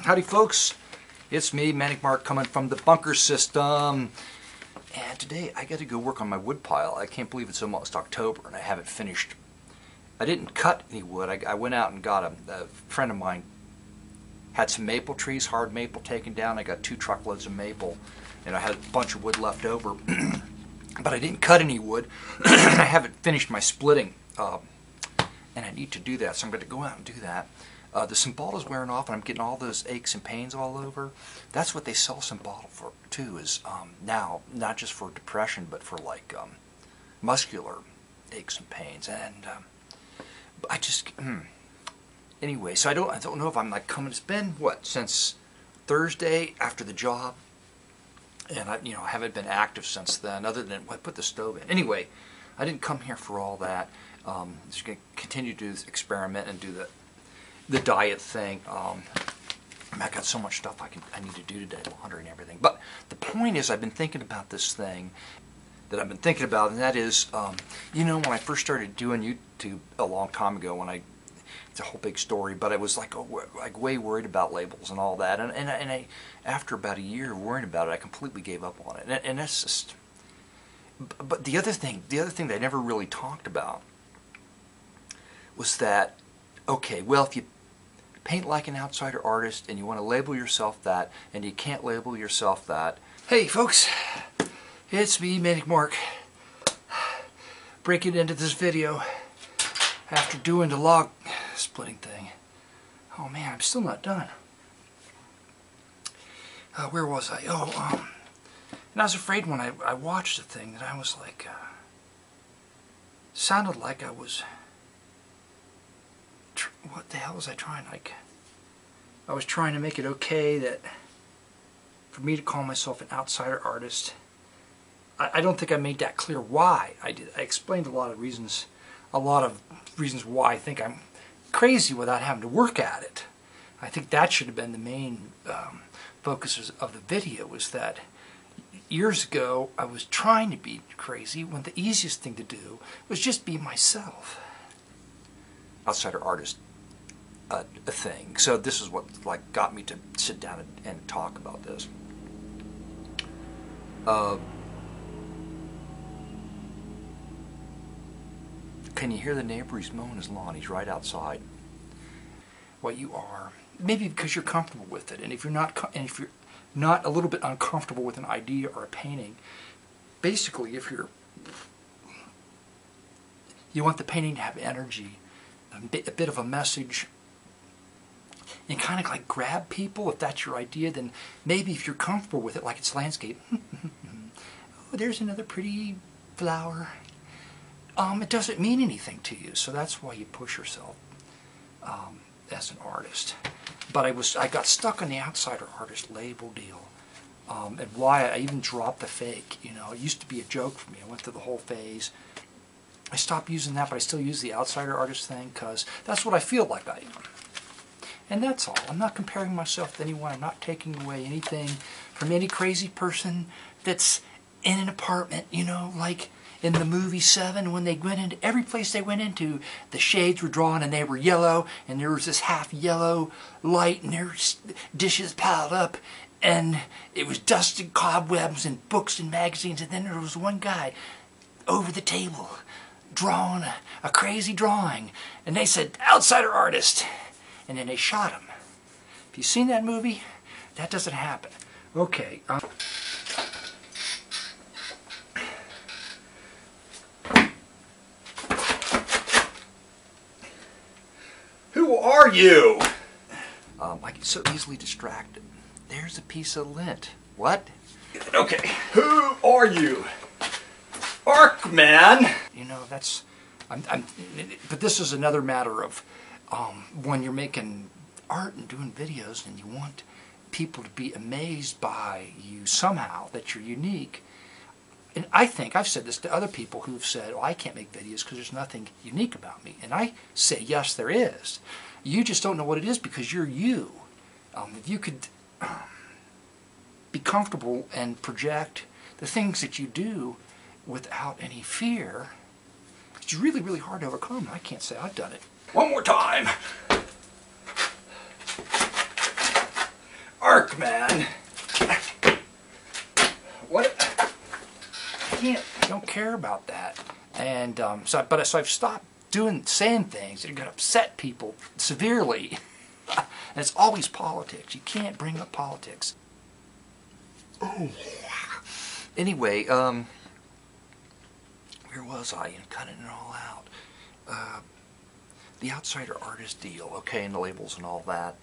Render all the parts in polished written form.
Howdy folks, it's me, Manic Mark, coming from the bunker system. And today I got to go work on my wood pile. I can't believe it's almost October and I haven't finished. I didn't cut any wood. I went out and got a friend of mine had some maple trees, hard maple taken down. I got 2 truckloads of maple and I had a bunch of wood left over. But I didn't cut any wood. I haven't finished my splitting. And I need to do that, so I'm going to go out and do that. The Cymbala is wearing off and I'm getting all those aches and pains all over. That's what they sell Cymbala for too, is now not just for depression but for like muscular aches and pains. And I just anyway, so I don't know if I'm like coming. It's been what, since Thursday after the job, and I haven't been active since then, other than I put the stove in. Anyway, I didn't come here for all that. Just going to continue to do this experiment and do the diet thing. I got so much stuff I need to do today, laundry and everything. But the point is, I've been thinking about this thing that I've been thinking about, and that is, when I first started doing YouTube a long time ago, it's a whole big story, but I was like way worried about labels and all that, and I after about a year of worrying about it, I completely gave up on it, and that's just. But the other thing that I never really talked about was that, okay, well, if you paint like an outsider artist and you want to label yourself that, and you can't label yourself that. Hey folks, it's me, Manic Mark, breaking into this video after doing the log splitting thing. Oh man, I'm still not done. Where was I? And I was afraid when I watched the thing that I was like, sounded like I was, what the hell was I trying, like, I was trying to make it okay that, for me to call myself an outsider artist. I don't think I made that clear why I did. I explained a lot of reasons why I think I'm crazy without having to work at it. I think that should have been the main focus of the video, was that years ago I was trying to be crazy when the easiest thing to do was just be myself. Outsider artist a thing. So this is what like got me to sit down and talk about this. Can you hear the neighbor? He's mowing his lawn. He's right outside. What you are, maybe because you're comfortable with it, and if you're not a little bit uncomfortable with an idea or a painting, basically if you want the painting to have energy, a bit of a message, and kind of like grab people, if that's your idea, then maybe if you're comfortable with it, like it's landscape, oh, there's another pretty flower. It doesn't mean anything to you, so that's why you push yourself as an artist. But I got stuck on the outsider artist label deal, and why I even dropped the fake. It used to be a joke for me. I went through the whole phase. I stopped using that, but I still use the outsider artist thing because that's what I feel like I am. And that's all. I'm not comparing myself to anyone. I'm not taking away anything from any crazy person that's in an apartment, like in the movie 7, when they went into every place they went into, the shades were drawn and they were yellow, and there was this half yellow light, and there's dishes piled up, and it was dusted cobwebs and books and magazines, and then there was one guy over the table drawing a crazy drawing, and they said, outsider artist, and then they shot him. If you've seen that movie, that doesn't happen. Okay. Who are you? I get so easily distracted. There's a piece of lint. What? Okay. Who are you? Ark Man. That's. But this is another matter of when you're making art and doing videos, and you want people to be amazed by you somehow, that you're unique. And I think, I've said this to other people who've said, oh, I can't make videos because there's nothing unique about me. And I say, yes, there is. You just don't know what it is because you're you. If you could be comfortable and project the things that you do without any fear, it's really, really hard to overcome. I can't say I've done it. One more time. about that. And so I've stopped saying things that are going to upset people severely. And it's always politics. You can't bring up politics. Oh. Anyway, where was I in cutting it all out? The outsider artist deal, okay, and the labels and all that.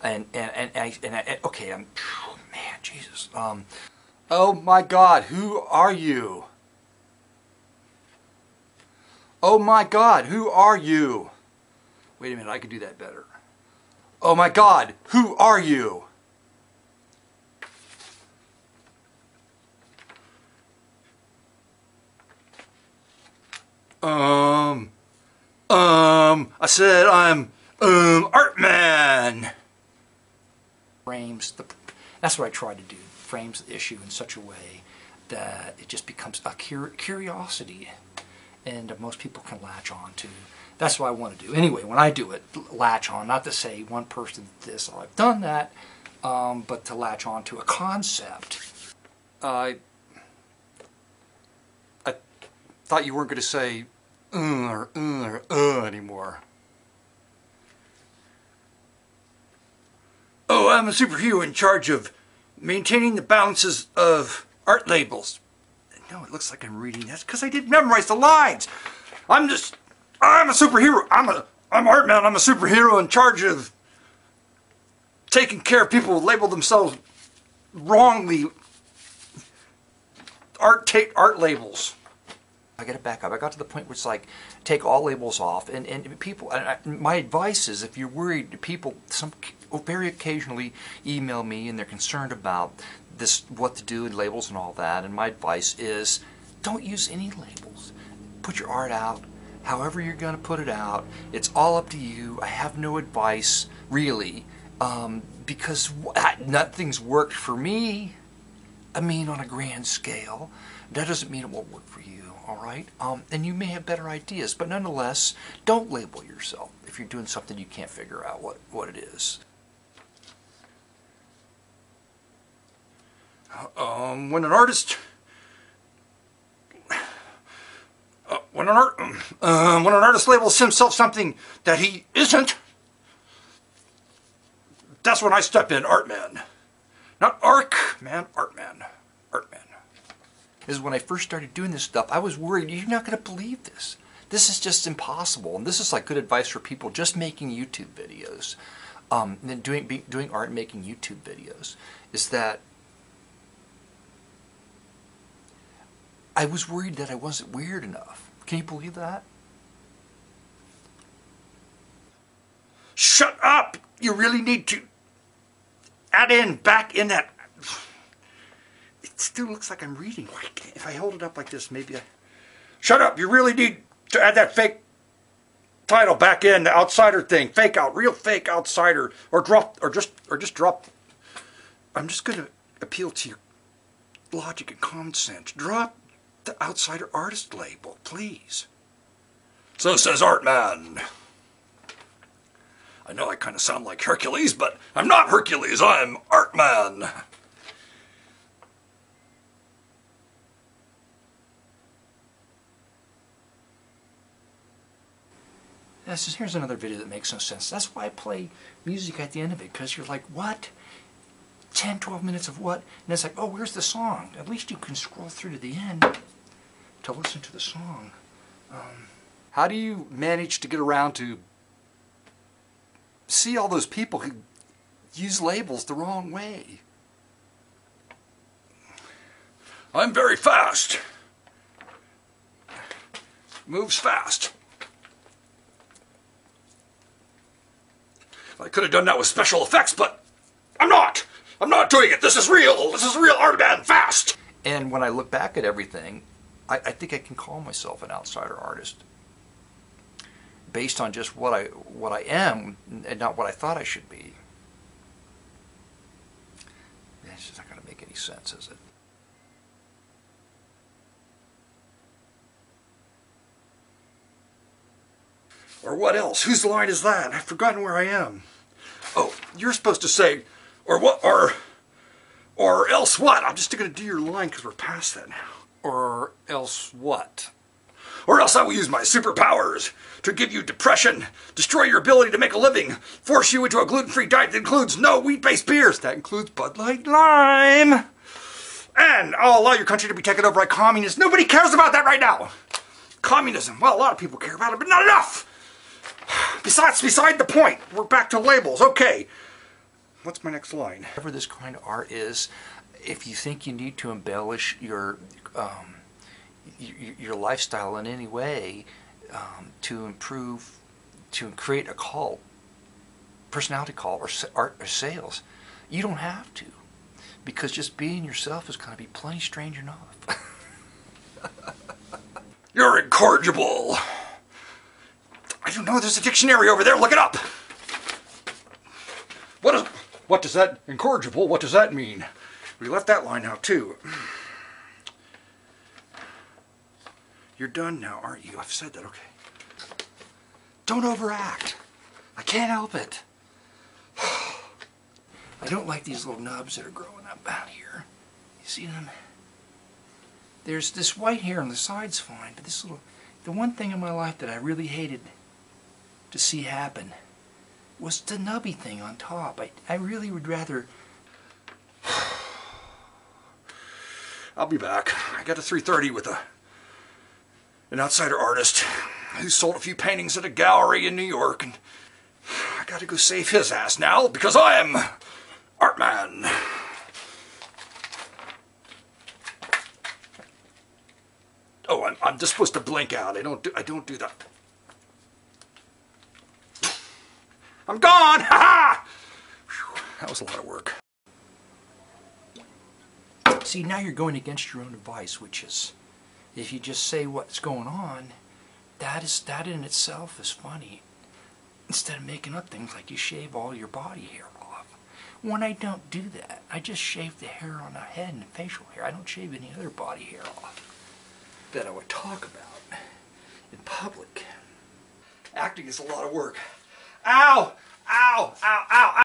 And okay, man, Jesus. Oh my God, who are you? Oh my God, who are you? Wait a minute, I could do that better. Oh my God, who are you? I said I'm, Art Man. Frames, that's what I try to do, frames the issue in such a way that it just becomes a curiosity and most people can latch on to. That's what I want to do. Anyway, when I do it, latch on, not to say one person did this, or I've done that, but to latch on to a concept. I thought you weren't going to say or anymore. Oh, I'm a superhero in charge of maintaining the balances of art labels. No, it looks like I'm reading. That's because I didn't memorize the lines. I'm a superhero. I'm Art Man. I'm a superhero in charge of taking care of people who label themselves wrongly art labels. I got to back up. I got to the point where it's like, take all labels off. And people, my advice is, if you're worried, people very occasionally email me and they're concerned about this, what to do with labels and all that. And my advice is, don't use any labels. Put your art out however you're going to put it out. It's all up to you. I have no advice, really, because nothing's worked for me. I mean, on a grand scale. That doesn't mean it won't work for you, all right? And you may have better ideas, but nonetheless, don't label yourself if you're doing something you can't figure out what it is. When an artist labels himself something that he isn't, that's when I step in, Art Man. Not Ark Man, Art Man. Art Man. This is when I first started doing this stuff. I was worried, you're not going to believe this. This is just impossible. And this is like good advice for people just making YouTube videos. And then doing art and making YouTube videos. Is that I was worried that I wasn't weird enough. Can you believe that? Shut up! You really need to add back in that. It still looks like I'm reading. If I hold it up like this, maybe I... Shut up! You really need to add that fake title back in, the outsider thing. Fake out, real fake outsider. Or just drop. I'm just going to appeal to your logic and common sense. Drop the outsider artist label, please. So says Art Man. I know I kind of sound like Hercules, but I'm not Hercules, I'm Art Man. Here's another video that makes no sense. That's why I play music at the end of it, because you're like, what? 10, 12 minutes of what? And it's like, oh, where's the song? At least you can scroll through to the end to listen to the song. How do you manage to get around to see all those people who use labels the wrong way? I'm very fast. Moves fast. I could have done that with special effects, but I'm not. I'm not doing it. This is real. This is real Art Man, fast. And when I look back at everything, I think I can call myself an outsider artist based on just what I am and not what I thought I should be. It's just not going to make any sense, is it? Or what else? Whose line is that? I've forgotten where I am. Oh, you're supposed to say, or what, or else what? I'm just going to do your line because we're past that now. Or else what? Or else I will use my superpowers to give you depression, destroy your ability to make a living, force you into a gluten-free diet that includes no wheat-based beers. That includes Bud Light Lime. And I'll allow your country to be taken over by communists. Nobody cares about that right now. Communism, well, a lot of people care about it, but not enough. Besides, beside the point. We're back to labels. Okay. What's my next line? Whatever this kind of art is, if you think you need to embellish your lifestyle in any way to improve, to create a cult, personality cult, or art or sales, you don't have to, because just being yourself is going to be plenty strange enough. You're incorrigible. I don't know. There's a dictionary over there. Look it up. What does that incorrigible? What does that mean? We left that line out too. You're done now, aren't you? I've said that. Okay. Don't overact. I can't help it. I don't like these little nubs that are growing up out here. You see them? There's this white hair on the side's fine, but this little... The one thing in my life that I really hated to see happen was the nubby thing on top. I really would rather... I'll be back. I got a 3:30 with an outsider artist who sold a few paintings at a gallery in New York, and I gotta go save his ass now because I am Art Man. Oh, I'm just supposed to blink out. I don't do that. I'm gone! Ha ha! That was a lot of work. See, now you're going against your own advice, which is, if you just say what's going on, that in itself is funny. Instead of making up things like you shave all your body hair off. When I don't do that, I just shave the hair on the head and the facial hair. I don't shave any other body hair off that I would talk about in public. Acting is a lot of work. Ow! Ow! Ow! Ow! Ow!